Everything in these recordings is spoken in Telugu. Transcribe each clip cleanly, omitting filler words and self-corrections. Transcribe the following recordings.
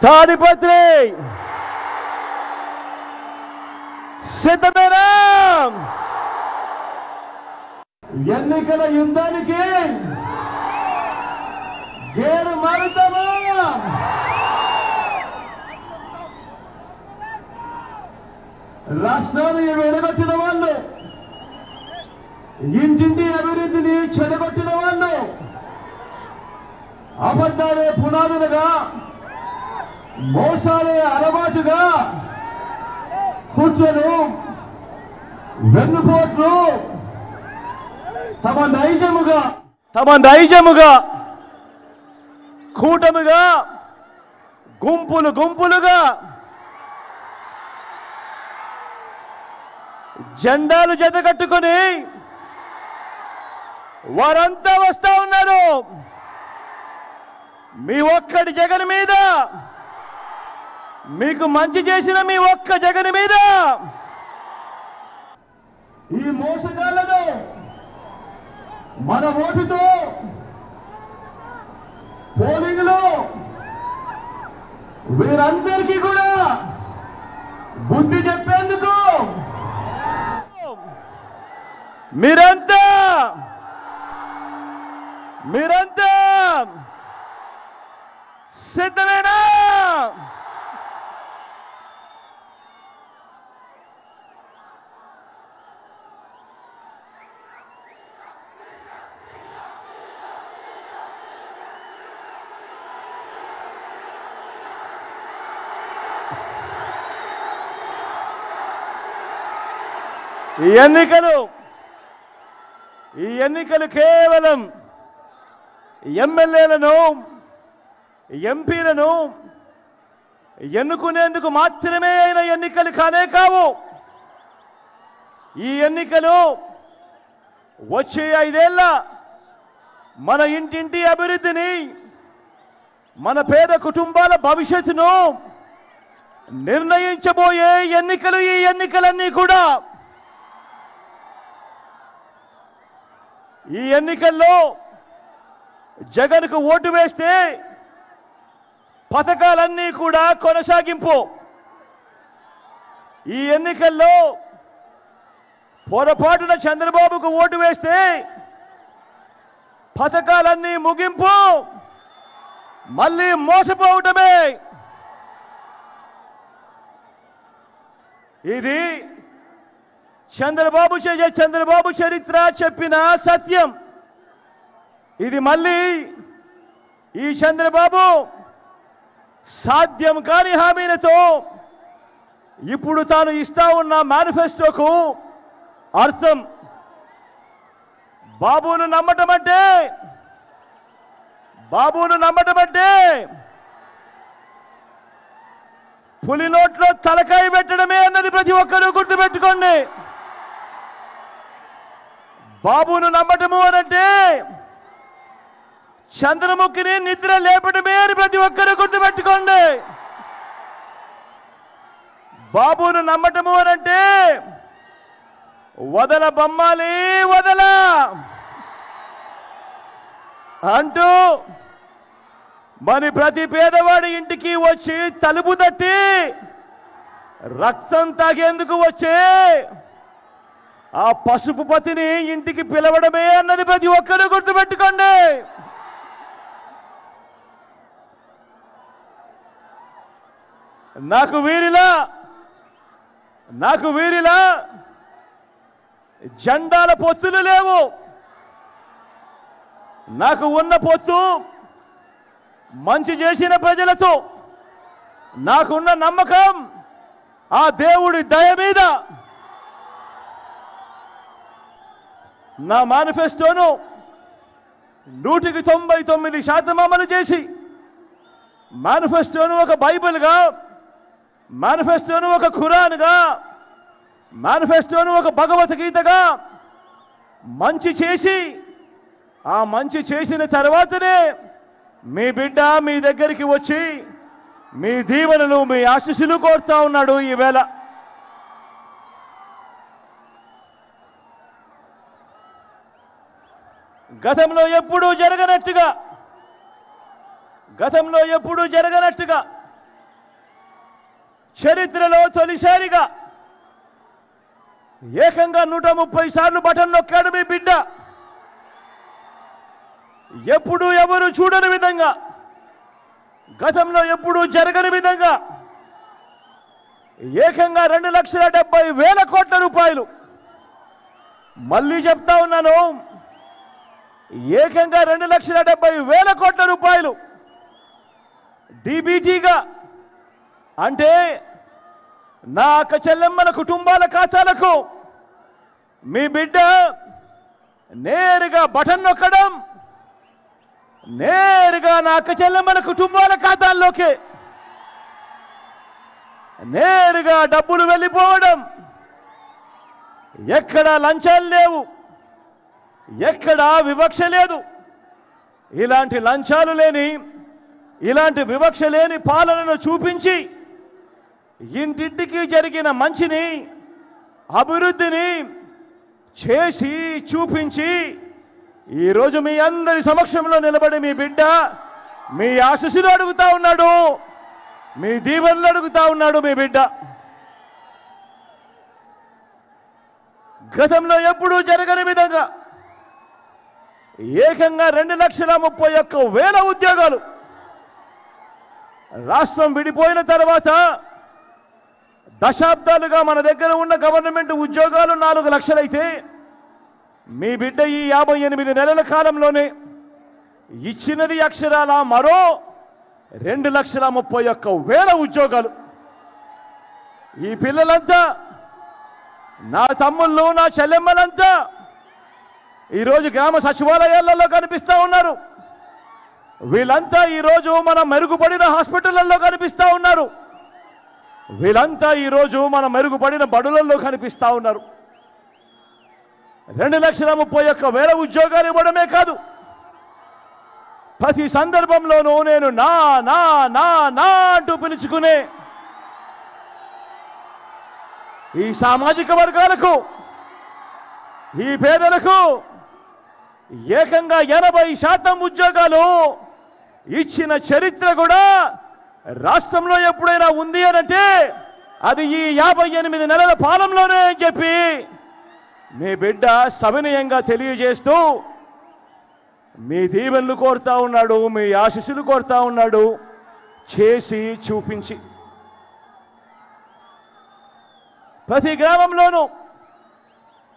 తాడిపత్రి సిద్ధమేనా? ఎన్నికల యుద్ధానికి గేరు మారుతామా? రాష్ట్రాన్ని విడగొట్టిన వాళ్ళు, ఇంటింటి అభివృద్ధిని చెడగొట్టిన వాళ్ళు, అబద్ధాలే పునాదులుగా, మోసాలే అలవాటుగా, కూర్చొని వెన్నుపోట్లు తమ నైజముగా కూటమిగా గుంపులుగా జెండాలు జతకట్టుకొని వారంతా వస్తా ఉన్నారు. మీ ఒక్కడి జగన్ మీద, మీకు మంచి చేసిన మీ ఒక్క జగన్ మీద ఈ మోసగాళ్లను మన ఓటుతో పోలింగ్ లో వీరందరికీ కూడా బుద్ధి చెప్పేందుకు మీరంతా సిద్ధమేనా? ఈ ఎన్నికలు కేవలం ఎమ్మెల్యేలను, ఎంపీలను ఎన్నుకునేందుకు మాత్రమే అయిన ఎన్నికలు కానే కావు. ఈ ఎన్నికలు వచ్చే 5 ఏళ్ల మన ఇంటింటి అభివృద్ధిని, మన పేద కుటుంబాల భవిష్యత్తును నిర్ణయించబోయే ఎన్నికలు. ఈ ఎన్నికలన్నీ కూడా ఈ ఎన్నికల్లో జగన్కు ఓటు వేస్తే పథకాలన్నీ కూడా కొనసాగింపు. ఈ ఎన్నికల్లో పొరపాటున చంద్రబాబుకు ఓటు వేస్తే పథకాలన్నీ ముగింపు, మళ్ళీ మోసపోవటమే. ఇది చంద్రబాబు చరిత్ర చెప్పిన సత్యం. ఇది మళ్ళీ ఈ చంద్రబాబు సాధ్యం కాని హామీలతో ఇప్పుడు తాను ఇస్తా ఉన్న మేనిఫెస్టోకు అర్థం. బాబును నమ్మటం అంటే పులి నోట్లో తలకాయ పెట్టడమే అన్నది ప్రతి ఒక్కరూ గుర్తుపెట్టుకోండి. బాబును నమ్మటము అనంటే చంద్రముఖిని నిద్ర లేపడమే అని ప్రతి ఒక్కరూ గుర్తుపెట్టుకోండి. బాబును నమ్మటము అనంటే వదల బొమ్మాలి వదల అంటూ మరి ప్రతి పేదవాడి ఇంటికి వచ్చి తలుపు తట్టి రక్తం తాగేందుకు వచ్చే ఆ పసుపు పతిని ఇంటికి పిలవడమే అన్నది ప్రతి ఒక్కరూ గుర్తుపెట్టుకోండి. నాకు వీరిలా జెండాల పొత్తులు లేవు. నాకు ఉన్న పొత్తు మంచి చేసిన ప్రజలతో, నాకున్న నమ్మకం ఆ దేవుడి దయ మీద. నా మేనిఫెస్టోను 99% అమలు చేసి, మేనిఫెస్టోను ఒక బైబిల్గా, మేనిఫెస్టోను ఒక ఖురాన్గా, మేనిఫెస్టోను ఒక భగవద్గీతగా మంచి చేసి, ఆ మంచి చేసిన తర్వాతనే మీ బిడ్డ మీ దగ్గరికి వచ్చి మీ దీవెనలు, మీ ఆశీస్సులు కోరుతా ఉన్నాడు. ఈవేళ గతంలో ఎప్పుడూ జరగనట్టుగా చరిత్రలో తొలిసారిగా ఏకంగా 130 సార్లు బటన్ నొక్కాడు మీ బిడ్డ. ఎప్పుడు ఎవరు చూడని విధంగా, గతంలో ఎప్పుడు జరగని విధంగా ఏకంగా 2,70,000 కోట్ల రూపాయలు, మళ్ళీ చెప్తా ఉన్నాను, ఏకంగా 2,70,000 కోట్ల రూపాయలు డీబీటీగా, అంటే నా అక్క చెల్లెమ్మల కుటుంబాల ఖాతాలకు మీ బిడ్డ నేరుగా బటన్ నొక్కడం, నేరుగా నా అక్క చెల్లెమ్మల కుటుంబాల ఖాతాల్లోకి నేరుగా డబ్బులు వెళ్ళిపోవడం. ఎక్కడా లంచాలు లేవు, ఎక్కడా వివక్ష లేదు. ఇలాంటి లంచాలు లేని, ఇలాంటి వివక్ష లేని పాలనను చూపించి ఇంటింటికి జరిగిన మంచిని, అభివృద్ధిని చేసి చూపించి ఈరోజు మీ అందరి సమక్షంలో నిలబడి మీ బిడ్డ మీ ఆశీస్సులు అడుగుతా ఉన్నాడు, మీ దీవెనలు అడుగుతా ఉన్నాడు మీ బిడ్డ. గతంలో ఎప్పుడూ జరగని విధంగా ఏకంగా 2,31,000 ఉద్యోగాలు. రాష్ట్రం విడిపోయిన తర్వాత దశాబ్దాలుగా మన దగ్గర ఉన్న గవర్నమెంట్ ఉద్యోగాలు 4 లక్షలైతే మీ బిడ్డ ఈ 58 నెలల కాలంలోనే ఇచ్చినది అక్షరాల మరో 2,31,000 ఉద్యోగాలు. ఈ పిల్లలంతా, నా తమ్ముళ్ళు, నా చెల్లెమ్మలంతా ఈరోజు గ్రామ సచివాలయాలలో కనిపిస్తూ ఉన్నారు. వీళ్ళంతా ఈరోజు మన మెరుగుపడిన హాస్పిటళ్లలో కనిపిస్తూ ఉన్నారు. వీళ్ళంతా ఈరోజు మన మెరుగుపడిన బడులలో కనిపిస్తూ ఉన్నారు. 2,31,000 ఉద్యోగాలు ఇవ్వడమే కాదు, ప్రతి సందర్భంలోనూ నేను నా నా నా నా అంటూ పిలుచుకునే ఈ సామాజిక వర్గాలకు, ఈ పేదలకు ఏకంగా 80% ఉద్యోగాలు ఇచ్చిన చరిత్ర కూడా రాష్ట్రంలో ఎప్పుడైనా ఉంది అనంటే అది ఈ 58 నెలల పాలనలోనే అని చెప్పి మీ బిడ్డ సవినయంగా తెలియజేస్తూ మీ దీవెనలు కోరుతా ఉన్నాడు, మీ ఆశీస్సులు కోరుతా ఉన్నాడు, చేసి చూపించి. ప్రతి గ్రామంలోనూ,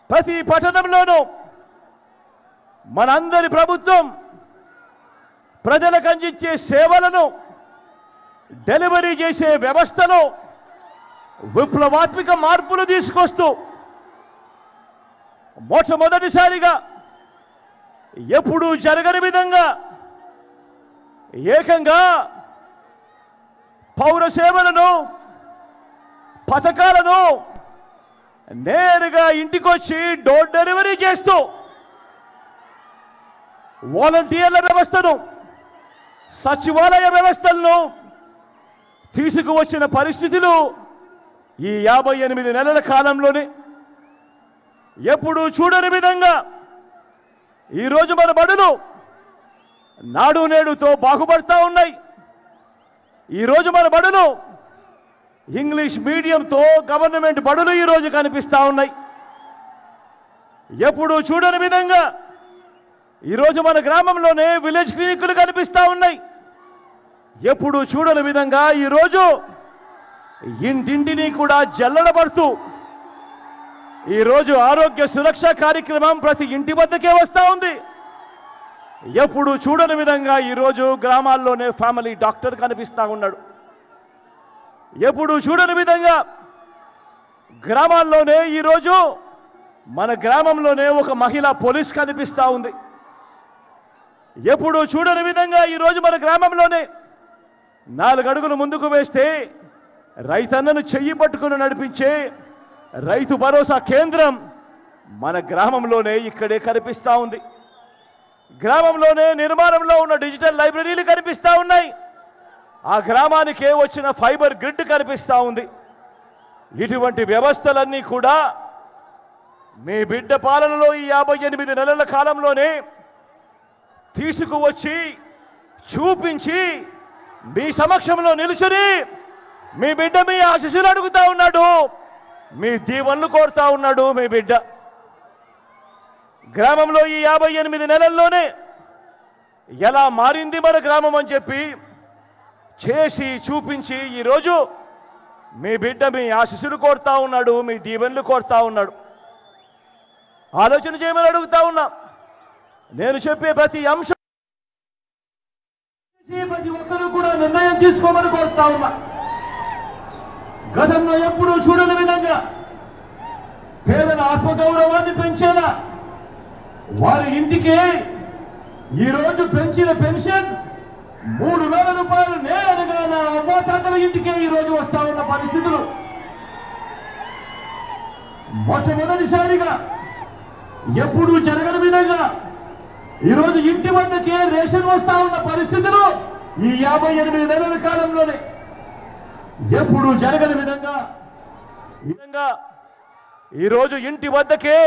ప్రతి పట్టణంలోనూ మనందరి ప్రభుత్వం ప్రజలకు అందించే సేవలను డెలివరీ చేసే వ్యవస్థలో విప్లవాత్మక మార్పులు తీసుకొస్తూ మొట్టమొదటిసారిగా ఎప్పుడూ జరగని విధంగా ఏకంగా పౌర సేవలను, పథకాలను నేరుగా ఇంటికొచ్చి డోర్ డెలివరీ చేస్తూ వాలంటీర్ల వ్యవస్థను, సచివాలయ వ్యవస్థలను తీసుకువచ్చిన పరిస్థితులు ఈ 58 నెలల కాలంలోనే ఎప్పుడూ చూడని విధంగా ఈరోజు మన బడులు నాడు నేడుతో బాగుపడతా ఉన్నాయి. ఈరోజు మన బడులు ఇంగ్లీష్ మీడియంతో గవర్నమెంట్ బడులు ఈరోజు కనిపిస్తా ఉన్నాయి. ఎప్పుడూ చూడని విధంగా ఈరోజు మన గ్రామంలోనే విలేజ్ క్లినిక్లు కనిపిస్తా ఉన్నాయి. ఎప్పుడూ చూడని విధంగా ఈరోజు ఇంటింటిని కూడా జల్లడబడుతూ ఈరోజు ఆరోగ్య సురక్ష కార్యక్రమం ప్రతి ఇంటి వద్దకే వస్తూ ఉంది. ఎప్పుడు చూడని విధంగా ఈరోజు గ్రామాల్లోనే ఫ్యామిలీ డాక్టర్ కనిపిస్తా ఉన్నాడు. ఎప్పుడు చూడని విధంగా గ్రామాల్లోనే ఈరోజు మన గ్రామంలోనే ఒక మహిళా పోలీస్ కనిపిస్తా ఉంది. ఎప్పుడు చూడని విధంగా ఈరోజు మన గ్రామంలోనే 4 అడుగులు ముందుకు వేస్తే రైతన్నను చెయ్యి పట్టుకుని నడిపించే రైతు భరోసా కేంద్రం మన గ్రామంలోనే ఇక్కడే కనిపిస్తా ఉంది. గ్రామంలోనే నిర్మాణంలో ఉన్న డిజిటల్ లైబ్రరీలు కనిపిస్తా ఉన్నాయి. ఆ గ్రామానికే వచ్చిన ఫైబర్ గ్రిడ్ కనిపిస్తా ఉంది. ఇటువంటి వ్యవస్థలన్నీ కూడా మీ బిడ్డ పాలనలో ఈ 58 నెలల కాలంలోనే తీసుకువచ్చి చూపించి మీ సమక్షంలో నిలుచుని మీ బిడ్డ మీ ఆశీస్సులు అడుగుతా ఉన్నాడు, మీ దీవెనలు కోరుతా ఉన్నాడు మీ బిడ్డ. గ్రామంలో ఈ 58 నెలల్లోనే ఎలా మారింది మన గ్రామం అని చెప్పి చేసి చూపించి ఈరోజు మీ బిడ్డ మీ ఆశీస్సులు కోరుతా ఉన్నాడు, మీ దీవెనలు కోరుతా ఉన్నాడు. ఆలోచన చేయమని అడుగుతా ఉన్నా. నేను చెప్పే ప్రతి అంశం ప్రతి ఒక్కరూ కూడా నిర్ణయం తీసుకోమని కోరుతా ఉన్నా. గతంలో ఎప్పుడూ చూడని విధంగా పేదల ఆత్మగౌరవాన్ని పెంచేలా వారి ఇంటికి ఈరోజు పెంచిన పెన్షన్ 3,000 రూపాయలు నేరుగా నా అవ్వాతాతల ఇంటికే ఈరోజు వస్తా ఉన్న పరిస్థితులు. మొట్టమొదటిసారిగా ఎప్పుడూ జరగని విధంగా ఈరోజు ఇంటి వద్దకే రేషన్ వస్తా ఉన్న పరిస్థితులు ఈ 58 నెలల కాలంలోనే ఎప్పుడూ జరగని విధంగా ఈరోజు ఇంటి వద్దకే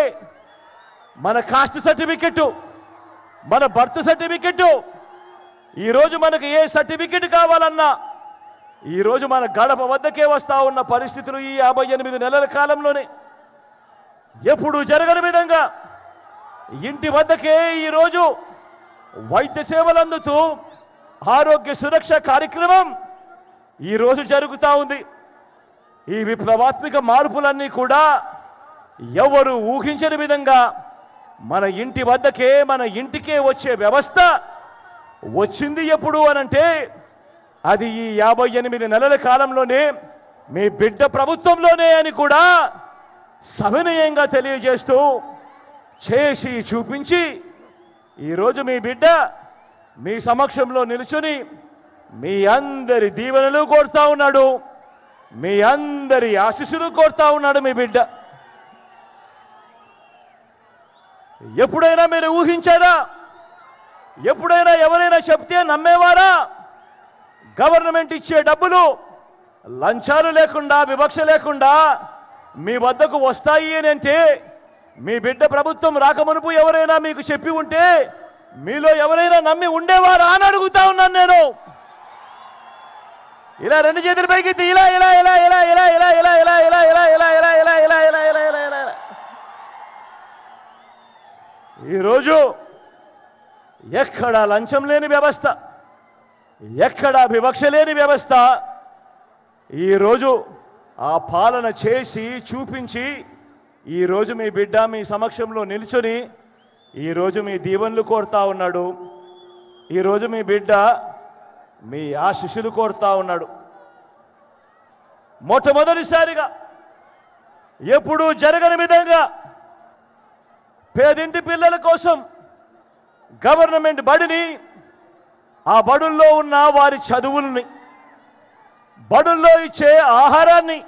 మన కాస్ట్ సర్టిఫికెట్, మన బర్త్ సర్టిఫికెట్, ఈరోజు మనకు ఏ సర్టిఫికెట్ కావాలన్నా ఈరోజు మన గడప వద్దకే వస్తా ఉన్న పరిస్థితులు ఈ 58 నెలల కాలంలోనే ఎప్పుడు జరగని విధంగా ఇంటి వద్దకే ఈరోజు వైద్య సేవలు అందుతూ ఆరోగ్య సురక్ష కార్యక్రమం ఈరోజు జరుగుతూ ఉంది. ఈ విప్లవాత్మక మార్పులన్నీ కూడా ఎవరు ఊహించని విధంగా మన ఇంటి వద్దకే మన ఇంటికే వచ్చే వ్యవస్థ వచ్చింది. ఎప్పుడు అనంటే అది ఈ 58 నెలల కాలంలోనే మీ బిడ్డ ప్రభుత్వంలోనే అని కూడా సవినయంగా తెలియజేస్తూ చేసి చూపించి ఈరోజు మీ బిడ్డ మీ సమక్షంలో నిలుచుని మీ అందరి దీవెనలు కోరుతా ఉన్నాడు, మీ అందరి ఆశీస్సులు కోరుతా ఉన్నాడు మీ బిడ్డ. ఎప్పుడైనా మీరు ఊహించారా? ఎప్పుడైనా ఎవరైనా చెప్తే నమ్మేవారా? గవర్నమెంట్ ఇచ్చే డబ్బులు లంచాలు లేకుండా వివక్ష లేకుండా మీ వద్దకు వస్తాయి అని అంటే మీ బిడ్డ ప్రభుత్వం రాకమునుపు ఎవరైనా మీకు చెప్పి ఉంటే మీలో ఎవరైనా నమ్మి ఉండేవారా అని అడుగుతా ఉన్నాను నేను. ఇలా 2 చేతుల పైకి ఇలా ఇలా ఇలా ఇలా ఇలా ఇలా ఇలా ఇలా ఇలా ఇలా ఇలా ఇలా ఇలా ఇలా ఇలా ఇలా ఇలా ఇలా ఈరోజు ఎక్కడా లంచం లేని వ్యవస్థ, ఎక్కడా వివక్ష లేని వ్యవస్థ ఈరోజు ఆ పాలన చేసి చూపించి ఈరోజు మీ బిడ్డ మీ సమక్షంలో నిల్చొని ఈరోజు మీ దీవెనలు కోరుతా ఉన్నాడు. ఈరోజు మీ బిడ్డ మీ ఆశీస్సులు కోరుతా ఉన్నాడు. మొట్టమొదటిసారిగా ఎప్పుడూ జరగని విధంగా పేదింటి పిల్లల కోసం గవర్నమెంట్ బడిని, ఆ బడుల్లో ఉన్న వారి చదువుల్ని, బడుల్లో ఇచ్చే ఆహారాన్ని,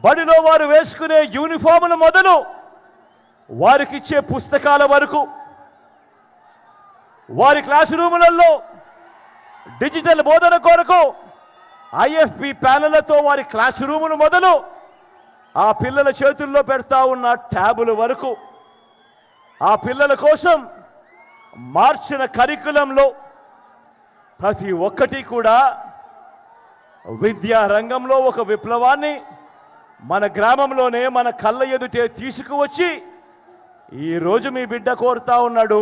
బడిలో వారు వేసుకునే యూనిఫాములు మొదలు వారికిచ్చే పుస్తకాల వరకు, వారి క్లాస్ రూములలో డిజిటల్ బోధన కొరకు IFP ప్యానెళ్లతో వారి క్లాస్ రూములు మొదలు ఆ పిల్లల చేతుల్లో పెడతా ఉన్న ట్యాబుల వరకు, ఆ పిల్లల కోసం మార్చిన కరికులంలో ప్రతి ఒక్కటి కూడా విద్యా రంగంలో ఒక విప్లవాన్ని మన గ్రామంలోనే మన కళ్ళ ఎదుటే తీసుకువచ్చి ఈరోజు మీ బిడ్డ కోరుతా ఉన్నాడు.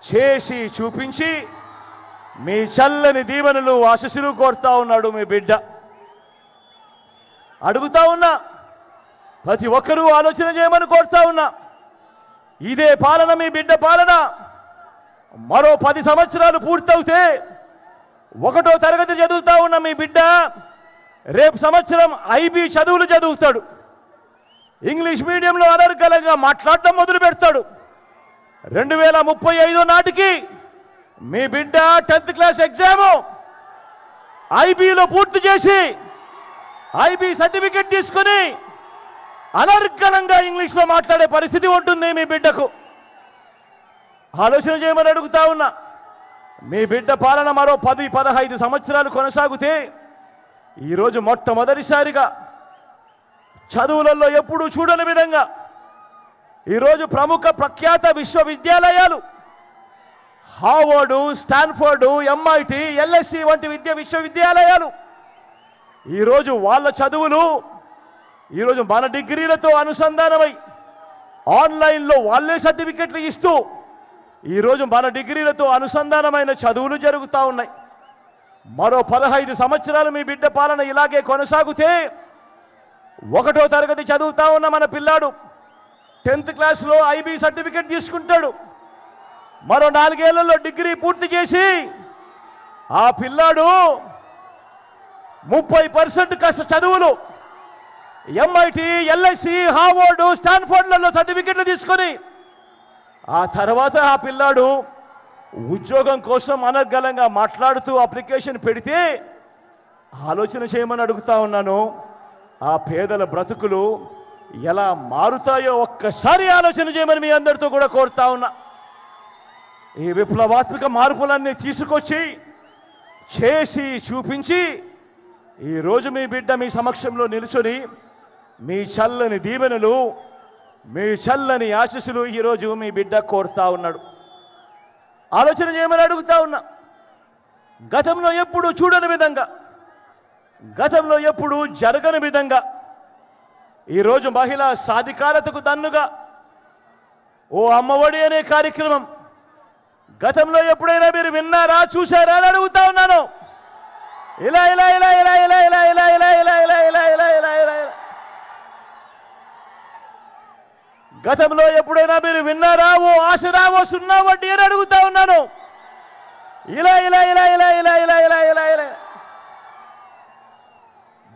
చేసి చూపించి మీ చల్లని దీవెనలు ఆశీస్సులు కోరుతా ఉన్నాడు మీ బిడ్డ. అడుగుతా ఉన్నా, ప్రతి ఒక్కరూ ఆలోచన చేయమని కోరుతా ఉన్నా. ఇదే పాలన మీ బిడ్డ పాలన మరో 10 సంవత్సరాలు పూర్తవుతే 1వ తరగతి చదువుతా ఉన్న మీ బిడ్డ రేపు సంవత్సరం IB చదువులు చదువుతాడు. ఇంగ్లీష్ మీడియంలో అనర్గళంగా మాట్లాడటం మొదలు పెడతాడు. 2035 నాటికి మీ బిడ్డ 10th క్లాస్ ఎగ్జామ్ IBలో పూర్తి చేసి IB సర్టిఫికెట్ తీసుకుని అనర్గళంగా ఇంగ్లీష్లో మాట్లాడే పరిస్థితి ఉంటుంది మీ బిడ్డకు. ఆలోచన చేయమని అడుగుతా ఉన్నా. మీ బిడ్డ పాలన మరో 10-15 సంవత్సరాలు కొనసాగితే ఈరోజు మొట్టమొదటిసారిగా చదువులలో ఎప్పుడూ చూడని విధంగా ఈరోజు ప్రముఖ ప్రఖ్యాత విశ్వవిద్యాలయాలు హార్వర్డ్, స్టాన్ఫోర్డ్, MIT, LSE వంటి విశ్వవిద్యాలయాలు ఈరోజు వాళ్ళ చదువులు ఈరోజు మన డిగ్రీలతో అనుసంధానమై ఆన్లైన్లో వాళ్ళే సర్టిఫికెట్లు ఇస్తూ ఈరోజు మన డిగ్రీలతో అనుసంధానమైన చదువులు జరుగుతూ ఉన్నాయి. మరో 15 సంవత్సరాలు మీ బిడ్డ పాలన ఇలాగే కొనసాగితే 1వ తరగతి చదువుతా ఉన్న మన పిల్లాడు 10th క్లాస్లో ఐబీ సర్టిఫికెట్ తీసుకుంటాడు. మరో 4 ఏళ్లలో డిగ్రీ పూర్తి చేసి ఆ పిల్లాడు 30% చదువులు ఎంఐటి, ఎల్ఐసి, హార్వర్డ్, స్టాన్ఫోర్డ్లలో సర్టిఫికెట్లు తీసుకొని ఆ తర్వాత ఆ పిల్లాడు ఉద్యోగం కోసం అనర్గళంగా మాట్లాడుతూ అప్లికేషన్ పెడితే ఆలోచన చేయమని అడుగుతా ఉన్నాను. ఆ పేదల బ్రతుకులు ఎలా మారుతాయో ఒక్కసారి ఆలోచన చేయమని మీ అందరితో కూడా కోరుతా ఉన్నా. ఈ విప్లవాత్మక మార్పులన్నీ తీసుకొచ్చి చేసి చూపించి ఈరోజు మీ బిడ్డ మీ సమక్షంలో నిలుచొని మీ చల్లని దీవెనలు, మీ చల్లని ఆశీస్సులు ఈరోజు మీ బిడ్డ కోరుతా ఉన్నాడు. ఆలోచన చేయమని అడుగుతా ఉన్నా. గతంలో ఎప్పుడు చూడని విధంగా, గతంలో ఎప్పుడు జరగని విధంగా ఈరోజు మహిళా సాధికారతకు దన్నుగా ఓ అమ్మఒడి అనే కార్యక్రమం గతంలో ఎప్పుడైనా మీరు విన్నారా, చూశారా అని అడుగుతా ఉన్నాను. ఇలా ఇలా ఇలా ఇలా ఇలా ఇలా ఇలా ఇలా ఇలా ఇలా ఇలా ఇలా ఇలా ఇలా గతంలో ఎప్పుడైనా మీరు విన్నారా ఓ ఆసరా, ఓ 0 వడ్డీ అని అడుగుతా ఉన్నాను. ఇలా ఇలా ఇలా ఇలా ఇలా ఇలా ఇలా ఇలా ఇలా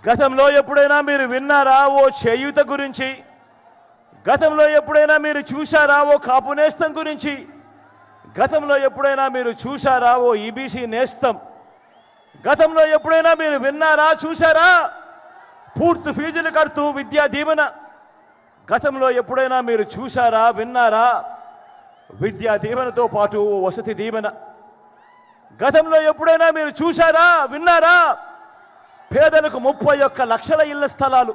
గతంలో ఎప్పుడైనా మీరు విన్నారా ఓ చేయూత గురించి? గతంలో ఎప్పుడైనా మీరు చూశారా ఓ కాపు నేస్తం గురించి? గతంలో ఎప్పుడైనా మీరు చూశారా ఓ ఈబీసీ నేస్తం? గతంలో ఎప్పుడైనా మీరు విన్నారా, చూశారా పూర్తి ఫీజులు కడుతూ విద్యా దీవెన? గతంలో ఎప్పుడైనా మీరు చూశారా, విన్నారా విద్యా దీవెనతో పాటు వసతి దీవెన? గతంలో ఎప్పుడైనా మీరు చూశారా, విన్నారా పేదలకు 31 లక్షల ఇళ్ల స్థలాలు?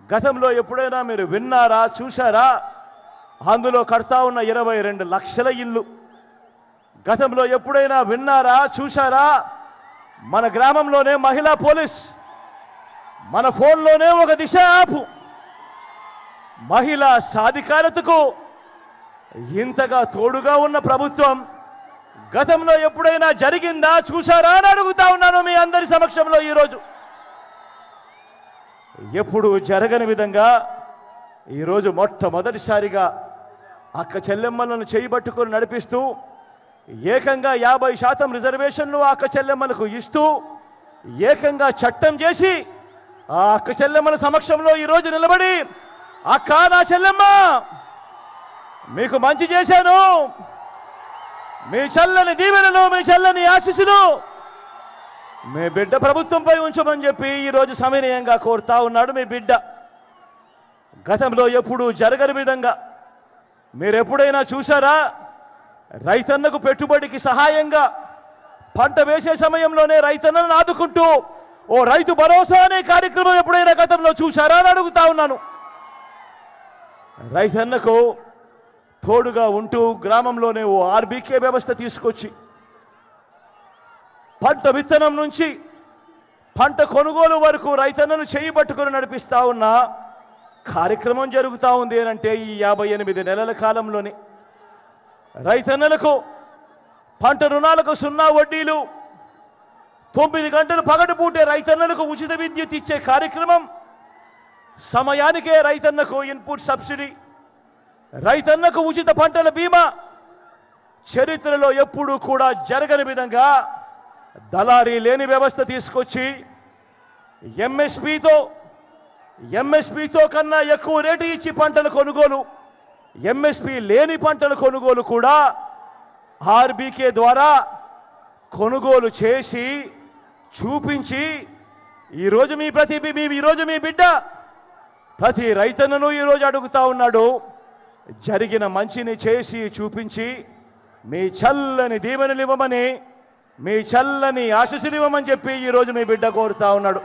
గతంలో ఎప్పుడైనా మీరు విన్నారా, చూశారా అందులో కడతా ఉన్న 22 లక్షల ఇల్లు? గతంలో ఎప్పుడైనా విన్నారా, చూశారా మన గ్రామంలోనే మహిళా పోలీస్, మన ఫోన్లోనే ఒక దిశ యాప్ మహిళా సాధికారతకు ఇంతగా తోడుగా ఉన్న ప్రభుత్వం గతంలో ఎప్పుడైనా జరిగిందా, చూశారా అని అడుగుతా ఉన్నాను మీ అందరి సమక్షంలో ఈరోజు. ఎప్పుడు జరగని విధంగా ఈరోజు మొట్టమొదటిసారిగా అక్క చెల్లెమ్మలను చేయబట్టుకొని నడిపిస్తూ ఏకంగా 50% రిజర్వేషన్లు అక్క చెల్లెమ్మలకు ఇస్తూ ఏకంగా చట్టం చేసి ఆ అక్క చెల్లెమ్మల సమక్షంలో ఈరోజు నిలబడి, అక్క నా చెల్లెమ్మ మీకు మంచి చేశాను, మీ చల్లని దీవెనలు, మీ చల్లని ఆశీస్సులు మీ బిడ్డ ప్రభుత్వంపై ఉంచమని చెప్పి ఈరోజు సవినయంగా కోరుతా ఉన్నాడు మీ బిడ్డ. గతంలో ఎప్పుడు జరగని విధంగా మీరెప్పుడైనా చూశారా రైతన్నకు పెట్టుబడికి సహాయంగా పంట వేసే సమయంలోనే రైతన్నను ఆదుకుంటూ ఓ రైతు భరోసా అనే కార్యక్రమం ఎప్పుడైనా గతంలో చూశారా అని అడుగుతా ఉన్నాను. రైతన్నకు తోడుగా ఉంటూ గ్రామంలోనే ఓ ఆర్బీకే వ్యవస్థ తీసుకొచ్చి పంట విత్తనం నుంచి పంట కొనుగోలు వరకు రైతన్నను చేయబట్టుకుని నడిపిస్తా ఉన్న కార్యక్రమం జరుగుతూ ఉంది అంటే ఈ 58 నెలల కాలంలోనే రైతన్నలకు పంట రుణాలకు 0 వడ్డీలు, 9 గంటలు పగటిపూటే రైతన్నలకు ఉచిత విద్యుత్ ఇచ్చే కార్యక్రమం, సమయానికే రైతన్నకు ఇన్పుట్ సబ్సిడీ, రైతన్నకు ఉచిత పంటల బీమా, చరిత్రలో ఎప్పుడూ కూడా జరగని విధంగా దళారీ లేని వ్యవస్థ తీసుకొచ్చి ఎంఎస్పీతో కన్నా ఎక్కువ రేటు ఇచ్చి పంటల కొనుగోలు, ఎంఎస్పీ లేని పంటల కొనుగోలు కూడా ఆర్బీకే ద్వారా కొనుగోలు చేసి చూపించి ఈరోజు మీ బిడ్డ ప్రతి రైతన్నను ఈరోజు అడుగుతా ఉన్నాడు. జరిగిన మంచిని చేసి చూపించి మీ చల్లని దీవెనలు ఇవ్వమని, మీ చల్లని ఆశీస్సులు ఇవ్వమని చెప్పి ఈరోజు మీ బిడ్డ కోరుతా ఉన్నాడు.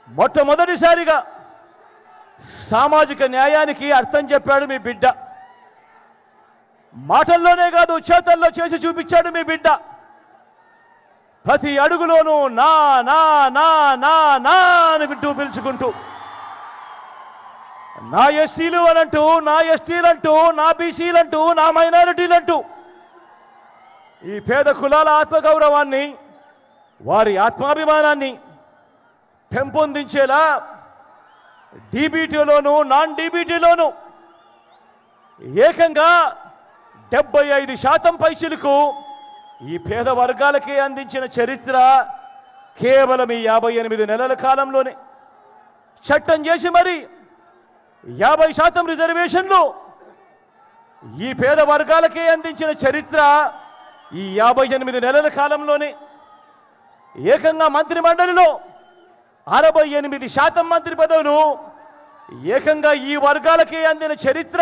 మొట్టమొదటిసారిగా సామాజిక న్యాయానికి అర్థం చెప్పాడు మీ బిడ్డ. మాటల్లోనే కాదు చేతల్లో చేసి చూపించాడు మీ బిడ్డ. ప్రతి అడుగులోనూ నా నా నా నా నా అని బిడ్డ పిలుచుకుంటూ నా ఎస్సీలు అనంటూ, నా ఎస్టీలంటూ, నా బీసీలంటూ, నా మైనారిటీలంటూ ఈ పేద కులాల ఆత్మగౌరవాన్ని, వారి ఆత్మాభిమానాన్ని పెంపొందించేలా డీబీటీలోనూ నాన్ డీబీటీలోనూ ఏకంగా 75% పైచిలకు ఈ పేద వర్గాలకే అందించిన చరిత్ర కేవలం ఈ 58 నెలల కాలంలోనే. చట్టం చేసి మరి 50% రిజర్వేషన్లు ఈ పేద వర్గాలకే అందించిన చరిత్ర ఈ 58 నెలల కాలంలోనే. ఏకంగా మంత్రి మండలిలో 68% మంత్రి పదవులు ఏకంగా ఈ వర్గాలకే అందిన చరిత్ర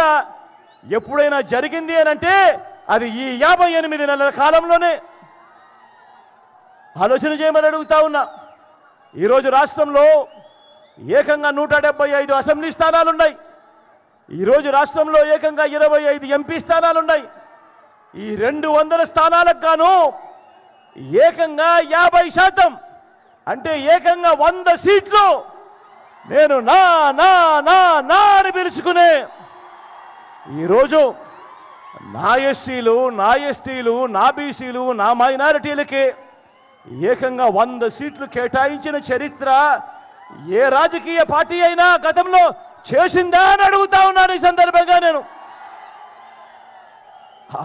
ఎప్పుడైనా జరిగింది అనంటే అది ఈ 58 నెలల కాలంలోనే. ఆలోచన చేయమని అడుగుతా ఉన్నా. ఈరోజు రాష్ట్రంలో ఏకంగా 175 అసెంబ్లీ స్థానాలున్నాయి. ఈరోజు రాష్ట్రంలో ఏకంగా 25 ఎంపీ స్థానాలున్నాయి. ఈ 200 స్థానాలకు గాను ఏకంగా 50% అంటే ఏకంగా 100 సీట్లు నేను నా నా నా నా అని పిలుచుకునే ఈరోజు నా ఎస్సీలు, నా ఎస్టీలు, నా బీసీలు, నా మైనారిటీలకే ఏకంగా 100 సీట్లు కేటాయించిన చరిత్ర ఏ రాజకీయ పార్టీ అయినా గతంలో చేసిందా అని అడుగుతా ఉన్నాను. ఈ సందర్భంగా నేను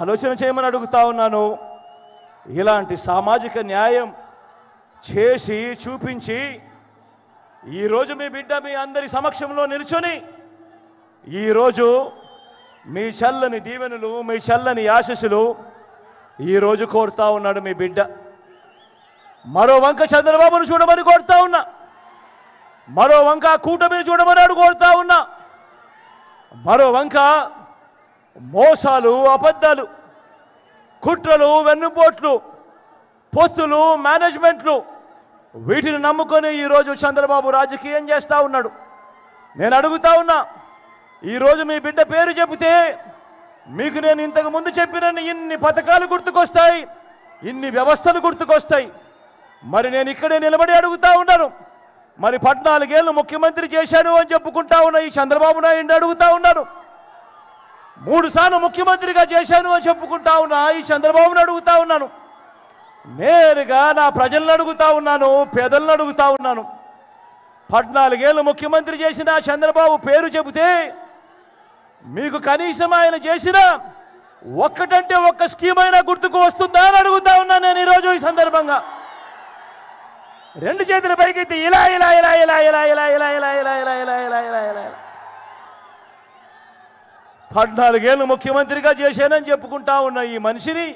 ఆలోచన చేయమని అడుగుతా ఉన్నాను. ఇలాంటి సామాజిక న్యాయం చేసి చూపించి ఈరోజు మీ బిడ్డ మీ అందరి సమక్షంలో నిల్చొని ఈరోజు మీ చల్లని దీవెనలు, మీ చల్లని ఆశీస్సులు ఈరోజు కోరుతా ఉన్నాడు మీ బిడ్డ. మరో వంక చంద్రబాబును చూడమని కోరుతా ఉన్నా, మరో వంక కూటమిని చూడమని కోరుతా ఉన్నా, మరో వంక మోసాలు, అబద్ధాలు, కుట్రలు, వెన్నుపోట్లు, పొత్తులు, మేనేజ్మెంట్లు వీటిని నమ్ముకొని ఈరోజు చంద్రబాబు రాజకీయం చేస్తా ఉన్నాడు. నేను అడుగుతా ఉన్నా, ఈరోజు మీ బిడ్డ పేరు చెబితే మీకు నేను ఇంతకు ముందు చెప్పిన ఇన్ని పథకాలు గుర్తుకొస్తాయి, ఇన్ని వ్యవస్థలు గుర్తుకొస్తాయి. మరి నేను ఇక్కడే నిలబడి అడుగుతా ఉన్నాను, మరి 14 ఏళ్ళు ముఖ్యమంత్రి చేశాడు అని చెప్పుకుంటా ఉన్న ఈ చంద్రబాబు నాయుడు అడుగుతా ఉన్నాను. 3 సార్లు ముఖ్యమంత్రిగా చేశాను అని చెప్పుకుంటా ఉన్నా ఈ చంద్రబాబును అడుగుతా ఉన్నాను. నేరుగా నా ప్రజలను అడుగుతా ఉన్నాను, పేదలను అడుగుతా ఉన్నాను. 14 ఏళ్ళు ముఖ్యమంత్రి చేసిన చంద్రబాబు పేరు చెబితే మీకు కనీసం ఆయన చేసిన ఒక్కటంటే ఒక్క స్కీమ్ అయినా గుర్తుకు వస్తుందా అని అడుగుతా ఉన్నా నేను ఈరోజు ఈ సందర్భంగా. 2 చేతుల పైకెత్తి ఇలా ఇలా ఇలా ఇలా ఇలా ఇలా ఇలా ఇలా ఇలా ఇలా ఇలా ఇలా ఇలా ఇలా 14 ఏళ్ళు ముఖ్యమంత్రిగా చేశానని చెప్పుకుంటా ఉన్న ఈ మనిషిని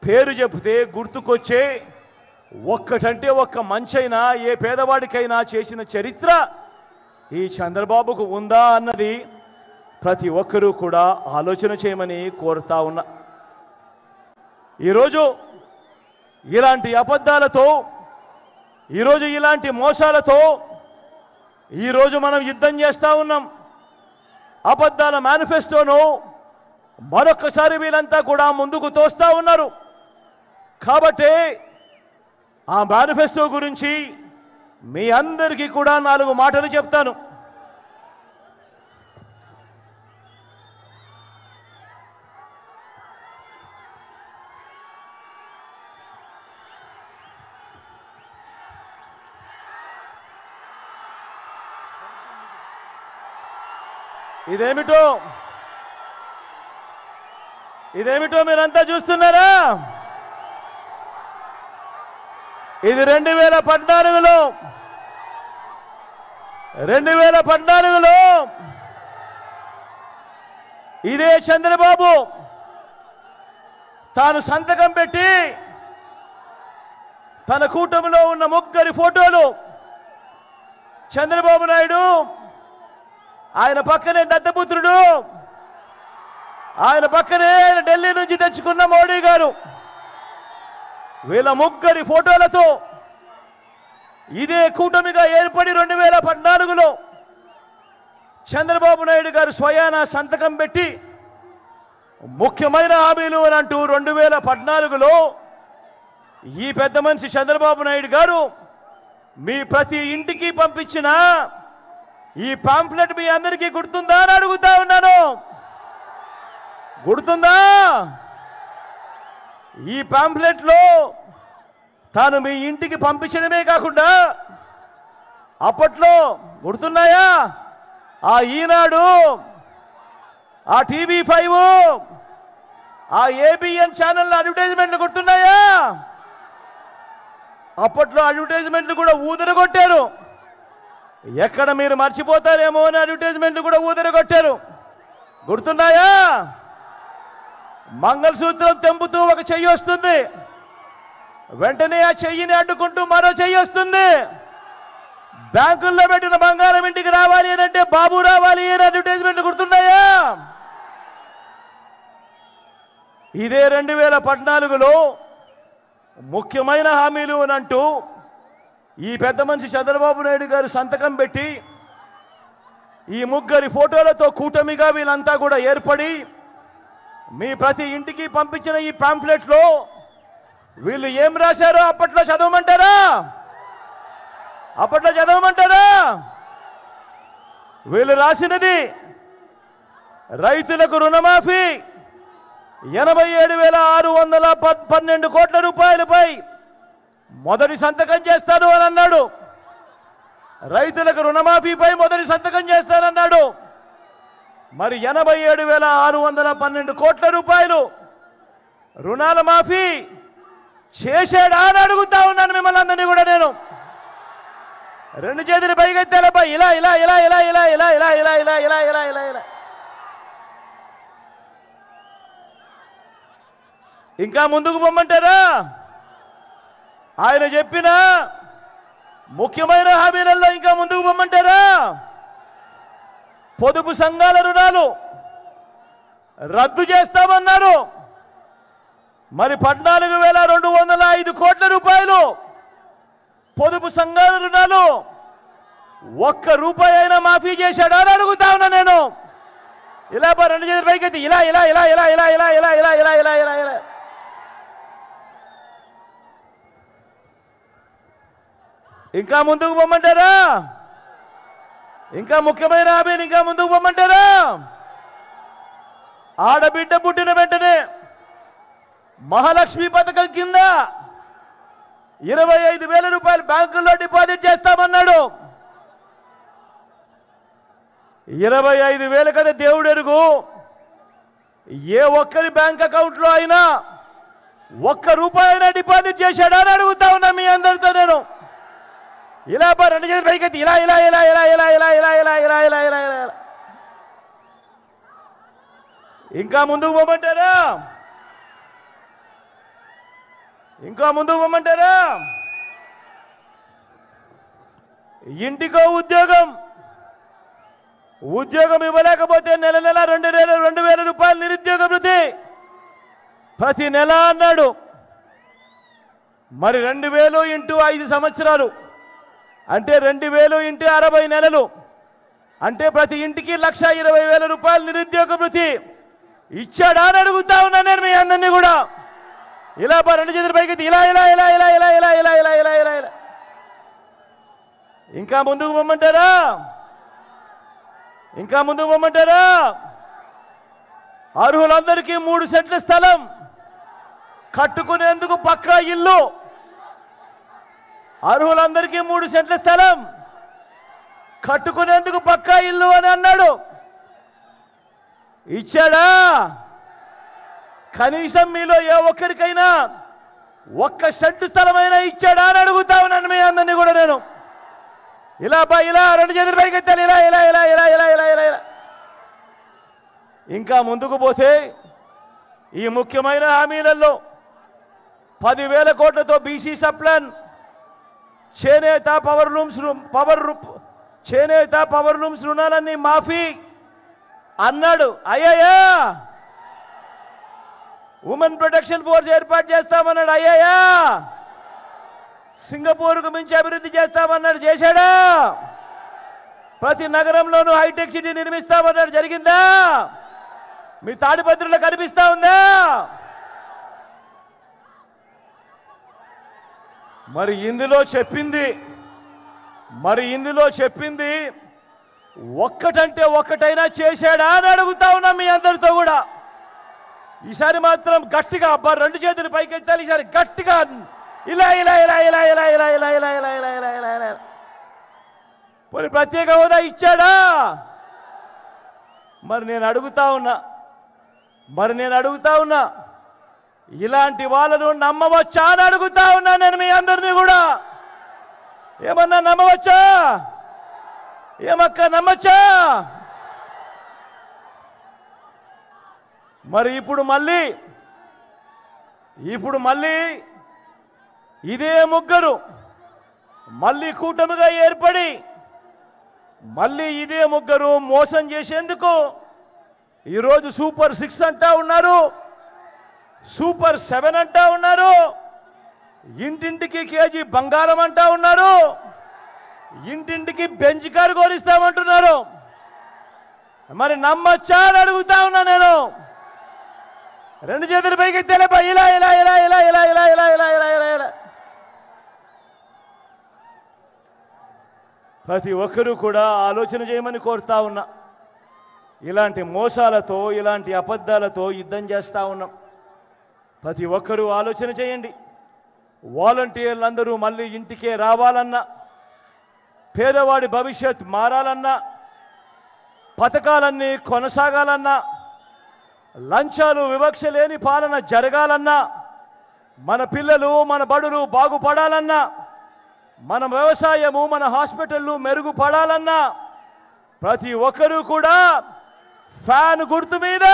పేరు చెబితే గుర్తుకొచ్చే ఒక్కటంటే ఒక్క మంచైనా ఏ పేదవాడికైనా చేసిన చరిత్ర ఈ చంద్రబాబుకు ఉందా అన్నది ప్రతి ఒక్కరూ కూడా ఆలోచన చేయమని కోరుతా ఉన్నా. ఈరోజు ఇలాంటి అబద్ధాలతో, ఈరోజు ఇలాంటి మోసాలతో ఈరోజు మనం యుద్ధం చేస్తా ఉన్నాం. అబద్ధాల మేనిఫెస్టోను మరొక్కసారి వీళ్ళంతా కూడా ముందుకు తోస్తా ఉన్నారు. కాబట్టి ఆ మేనిఫెస్టో గురించి మీ అందరికీ కూడా 4 మాటలు చెప్తాను. ఇదేమిటో మీరంతా చూస్తున్నారా? ఇది 2014లో ఇదే చంద్రబాబు తాను సంతకం పెట్టి తన కూటమిలో ఉన్న 3 ఫోటోలు, చంద్రబాబు నాయుడు, ఆయన పక్కనే దత్తపుత్రుడు, ఆయన పక్కనే ఢిల్లీ నుంచి తెచ్చుకున్న మోడీ గారు, వీళ్ళ 3 ఫోటోలతో ఇదే కూటమిగా ఏర్పడి 2014లో చంద్రబాబు నాయుడు గారు స్వయాన సంతకం పెట్టి ముఖ్యమైన హామీలు అని అంటూ 2014లో ఈ పెద్ద మనిషి చంద్రబాబు నాయుడు గారు మీ ప్రతి ఇంటికి పంపించిన ఈ పాంఫ్లెట్ మీ అందరికీ గుర్తుందా అని అడుగుతా ఉన్నాను. గుర్తుందా? ఈ పాంఫ్లెట్లో తాను మీ ఇంటికి పంపించడమే కాకుండా అప్పట్లో గుర్తున్నాయా ఆ ఈనాడు, ఆ TV5, ఆ ABN ఛానల్ అడ్వర్టైజ్మెంట్లు గుర్తున్నాయా? అప్పట్లో అడ్వర్టైజ్మెంట్లు కూడా ఊదరగొట్టారు. ఎక్కడ మీరు మర్చిపోతారేమో అని అడ్వర్టైజ్మెంట్లు కూడా ఊదరగొట్టారు. గుర్తున్నాయా? మంగళసూత్రం తెంపుతూ ఒక చెయ్యి వస్తుంది, వెంటనే ఆ చెయ్యిని అడ్డుకుంటూ మరో చెయ్యి వస్తుంది. బ్యాంకుల్లో పెట్టిన బంగారం ఇంటికి రావాలి అని అంటే బాబు రావాలి అని అడ్వర్టైజ్మెంట్లు గుర్తున్నాయా? ఇదే 2014లో ముఖ్యమైన హామీలు అని అంటూ ఈ పెద్ద మనిషి చంద్రబాబు నాయుడు గారు సంతకం పెట్టి ఈ ముగ్గురి ఫోటోలతో కూటమిగా వీళ్ళంతా కూడా ఏర్పడి మీ ప్రతి ఇంటికి పంపించిన ఈ పాంఫ్లెట్లో వీళ్ళు ఏం రాశారో అప్పట్లో చదవమంటారా? అప్పట్లో చదవమంటారా? వీళ్ళు రాసినది రైతులకు రుణమాఫీ 87,612 కోట్ల రూపాయలపై మొదటి సంతకం చేస్తాను అని అన్నాడు. రైతులకు రుణమాఫీపై మొదటి సంతకం చేస్తానన్నాడు. మరి 87,612 కోట్ల రూపాయలు రుణాల మాఫీ చేశాడా అని అడుగుతా ఉన్నాను మిమ్మల్ని అందరినీ కూడా నేను. రెండు చేతులు పైకెత్తాలపై ఇలా ఇలా ఇలా ఇలా ఇలా ఇలా ఇలా ఇలా ఇలా ఇలా ఇలా ఇలా ఇలా ఇంకా ముందుకు పొమ్మంటారా? ఆయన చెప్పిన ముఖ్యమైన హామీలలో ఇంకా ముందుకు పొమ్మంటారా? పొదుపు సంఘాల రుణాలు రద్దు చేస్తామన్నారు. మరి 14,205 కోట్ల రూపాయలు పొదుపు సంఘాల రుణాలు ఒక్క రూపాయి అయినా మాఫీ చేశాడా అని అడుగుతా ఉన్నా నేను. ఇలా రెండు చేతుల పైకెత్తి ఇలా ఇలా ఇలా ఇలా ఇలా ఇలా ఇలా ఇలా ఇలా ఇలా ఇలా ఇలా ఇంకా ముందుకు పొమ్మంటారా? ఇంకా ముఖ్యమైన హామీని ఇంకా ముందుకు పొమ్మంటారా? ఆడబిడ్డ పుట్టిన వెంటనే మహాలక్ష్మి పథకం కింద 25,000 రూపాయలు బ్యాంకుల్లో డిపాజిట్ చేస్తామన్నాడు. 25,000 కదా దేవుడు ఎరుగు. ఏ ఒక్కరి బ్యాంక్ అకౌంట్లో అయినా ఒక్క రూపాయి అయినా డిపాజిట్ చేశాడా అని అడుగుతా ఉన్నా మీ అందరితో నేను. ఇలా రెండు చేతులు పైకెత్తి ఇలా ఇలా ఇలా ఇలా ఇలా ఇలా ఇలా ఇలా ఇలా ఇలా ఇలా ఇలా ఇంకా ముందుకు పోమంటారా? ఇంకా ముందుకు పోమంటారా? ఇంటికో ఉద్యోగం, ఉద్యోగం ఇవ్వలేకపోతే నెల నెల 2,000 రూపాయలు నిరుద్యోగ భృతి ప్రతి నెల అన్నాడు. మరి 2,000 ఇంటూ 5 సంవత్సరాలు అంటే 2,000 ఇంటూ 60 నెలలు అంటే ప్రతి ఇంటికి 1,20,000 రూపాయలు నిరుద్యోగ భృతి ఇచ్చాడా అని అడుగుతా ఉన్నా నేను మీ అందరినీ కూడా. ఇలా రెండు చేతుల పైకి ఇలా ఇలా ఇలా ఇలా ఇలా ఇలా ఇలా ఇలా ఇలా ఇలా ఇలా ఇంకా ముందుకు పొమ్మంటారా? ఇంకా ముందుకు పొమ్మంటారా? అర్హులందరికీ 3 సెంట్ల స్థలం కట్టుకునేందుకు పక్కా ఇల్లు. అర్హులందరికీ 3 సెంట్ల స్థలం కట్టుకునేందుకు పక్కా ఇల్లు అని అన్నాడు. ఇచ్చాడా? కనీసం మీలో ఏ ఒక్కరికైనా 1 సెంటు స్థలమైనా ఇచ్చాడా అని అడుగుతా ఉన్నాను మీ అందరినీ కూడా నేను. ఇలా ఇలా రెండు చేతుల పైకి ఎత్తాలి ఇలా ఇలా ఇలా ఇలా ఇలా ఇలా ఇలా ఇలా ఇంకా ముందుకు పోతే ఈ ముఖ్యమైన హామీలలో 10,000 కోట్లతో బీసీ సప్లాన్, చేనేత పవర్ లూమ్స్ రుణాలన్నీ మాఫీ అన్నాడు. అయ్యాయా? ఉమెన్ ప్రొటెక్షన్ ఫోర్స్ ఏర్పాటు చేస్తామన్నాడు. అయ్యాయా? సింగపూర్కు మించి అభివృద్ధి చేస్తామన్నాడు. చేశాడా? ప్రతి నగరంలోనూ హైటెక్ సిటీ నిర్మిస్తామన్నాడు. జరిగిందా? మీ తాడిపత్రిలో కనిపిస్తా ఉందా? మరి ఇందులో చెప్పింది ఒక్కటంటే ఒక్కటైనా చేశాడా అని అడుగుతా ఉన్నా మీ అందరితో కూడా. ఈసారి మాత్రం గట్టిగా అబ్బా 2 చేతులు పైకెత్తాలి. ఈసారి గట్టిగా ఇలా ఇలా ఇలా ఇలా ఇలా ఇలా ఇలా ఇలా ఇలా ఇలా ఇలా ఇలా ఇలా. పోనీ ప్రత్యేక హోదా ఇచ్చాడా? మరి నేను అడుగుతా ఉన్నా ఇలాంటి వాళ్ళను నమ్మవచ్చా అని అడుగుతా ఉన్నా నేను మీ అందరినీ కూడా. ఏమన్నా నమ్మవచ్చా? ఏమక్క నమ్మచ్చా? మరి ఇప్పుడు మళ్ళీ ఇదే ముగ్గురు మళ్ళీ కూటమిగా ఏర్పడి మళ్ళీ ఇదే ముగ్గురు మోసం చేసేందుకు ఈరోజు సూపర్ 6 అంటా ఉన్నారు, సూపర్ 7 అంటా ఉన్నారు, ఇంటింటికి కేజీ బంగారం అంటా ఉన్నారు, ఇంటింటికి బెంచ్ కారు కోరిస్తామంటున్నారు. మరి నమ్మచ్చా అని అడుగుతా ఉన్నా నేను. 2 చేతులు పైకి తెలిప ఇలా ఇలా ఇలా ఇలా ఇలా ఇలా ఇలా ఇలా ఇలా ఇలా ఇలా. ప్రతి ఒక్కరూ కూడా ఆలోచన చేయమని కోరుతా ఉన్నా. ఇలాంటి మోసాలతో ఇలాంటి అబద్ధాలతో యుద్ధం చేస్తా ఉన్నాం. ప్రతి ఒక్కరూ ఆలోచన చేయండి. వాలంటీర్లందరూ మళ్ళీ ఇంటికే రావాలన్నా, పేదవాడి భవిష్యత్ మారాలన్నా, పథకాలన్నీ కొనసాగాలన్నా, లంచాలు వివక్ష లేని పాలన జరగాలన్నా, మన పిల్లలు మన బడులు బాగుపడాలన్నా, మన వ్యవసాయము మన హాస్పిటళ్ళు మెరుగుపడాలన్నా ప్రతి ఒక్కరూ కూడా ఫ్యాన్ గుర్తు మీద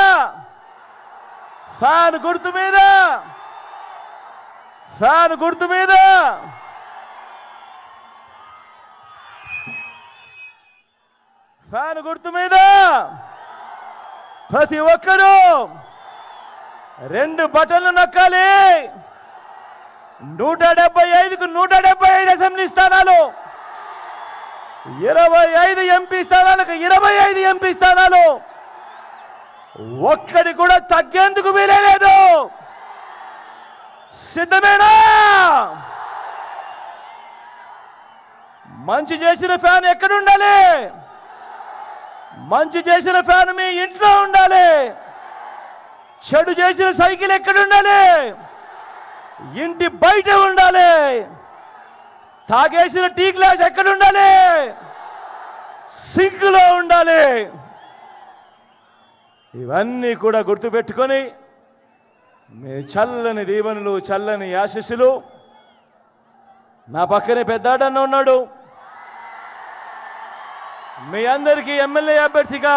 ప్రతి ఒక్కరూ 2 బటన్లు నొక్కాలి. 175కు 175 అసెంబ్లీ స్థానాలు, 25 ఎంపీ స్థానాలకు 25 ఎంపీ స్థానాలు. ఒక్కడి కూడా తగ్గేందుకు వీలేదు. సిద్ధమేనా? మంచి చేసిన ఫ్యాన్ ఎక్కడుండాలి? మంచి చేసిన ఫ్యాన్ మీ ఇంట్లో ఉండాలి. చెడు చేసిన సైకిల్ ఎక్కడుండాలి? ఇంటి బయట ఉండాలి. తాగేసిన టీ గ్లాస్ ఎక్కడుండాలి? సింక్లో ఉండాలి. ఇవన్నీ కూడా గుర్తుపెట్టుకొని మీ చల్లని దీవెనలు, చల్లని ఆశీస్సులు. నా పక్కనే పెద్దాడన్న ఉన్నాడు. మీ అందరికీ ఎమ్మెల్యే అభ్యర్థిగా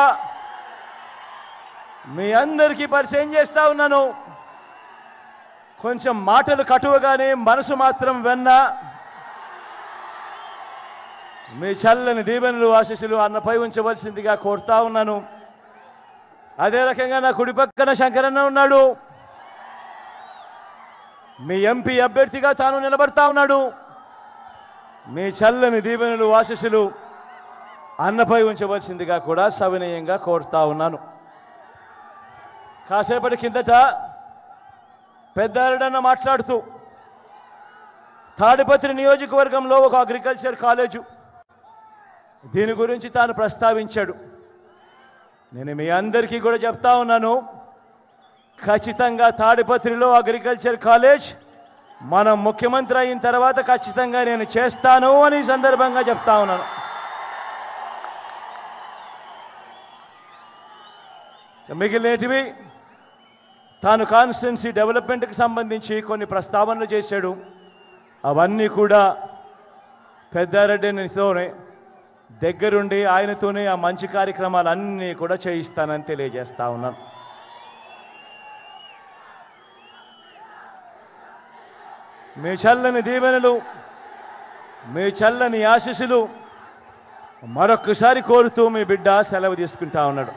మీ అందరికీ పరిచయం చేస్తా ఉన్నాను. కొంచెం మాటలు కటువగానే మనసు మాత్రం వెన్న. మీ చల్లని దీవెనలు, ఆశీస్సులు అన్నపై ఉంచవలసిందిగా కోరుతా ఉన్నాను. అదే రకంగా నా కుడి పక్కన శంకరన్న ఉన్నాడు. మీ ఎంపీ అభ్యర్థిగా తాను నిలబడతా ఉన్నాడు. మీ చల్లని దీవెనలు, ఆశీస్సులు అన్నపై ఉంచవలసిందిగా కూడా సవినయంగా కోరుతా ఉన్నాను. కాసేపటి కిందట పెద్దారెడ్డన్న మాట్లాడుతూ తాడిపత్రి నియోజకవర్గంలో ఒక అగ్రికల్చర్ కాలేజు, దీని గురించి తాను ప్రస్తావించాడు. నేను మీ అందరికీ కూడా చెప్తా ఉన్నాను, ఖచ్చితంగా తాడిపత్రిలో అగ్రికల్చర్ కాలేజ్ మన ముఖ్యమంత్రి అయిన తర్వాత ఖచ్చితంగా నేను చేస్తాను అని సందర్భంగా చెప్తా ఉన్నాను. మిగిలినటివి తాను కాన్స్టిట్యున్సీ డెవలప్మెంట్కి సంబంధించి కొన్ని ప్రస్తావనలు చేశాడు. అవన్నీ కూడా పెద్దారెడ్డితోనే దగ్గరుండి ఆయనతోనే ఆ మంచి కార్యక్రమాలన్నీ కూడా చేయిస్తానని తెలియజేస్తా ఉన్నాను. మీ చల్లని దీవెనలు, మీ చల్లని ఆశీస్సులు మరొక్కసారి కోరుతూ మీ బిడ్డ సెలవు తీసుకుంటా ఉన్నాడు.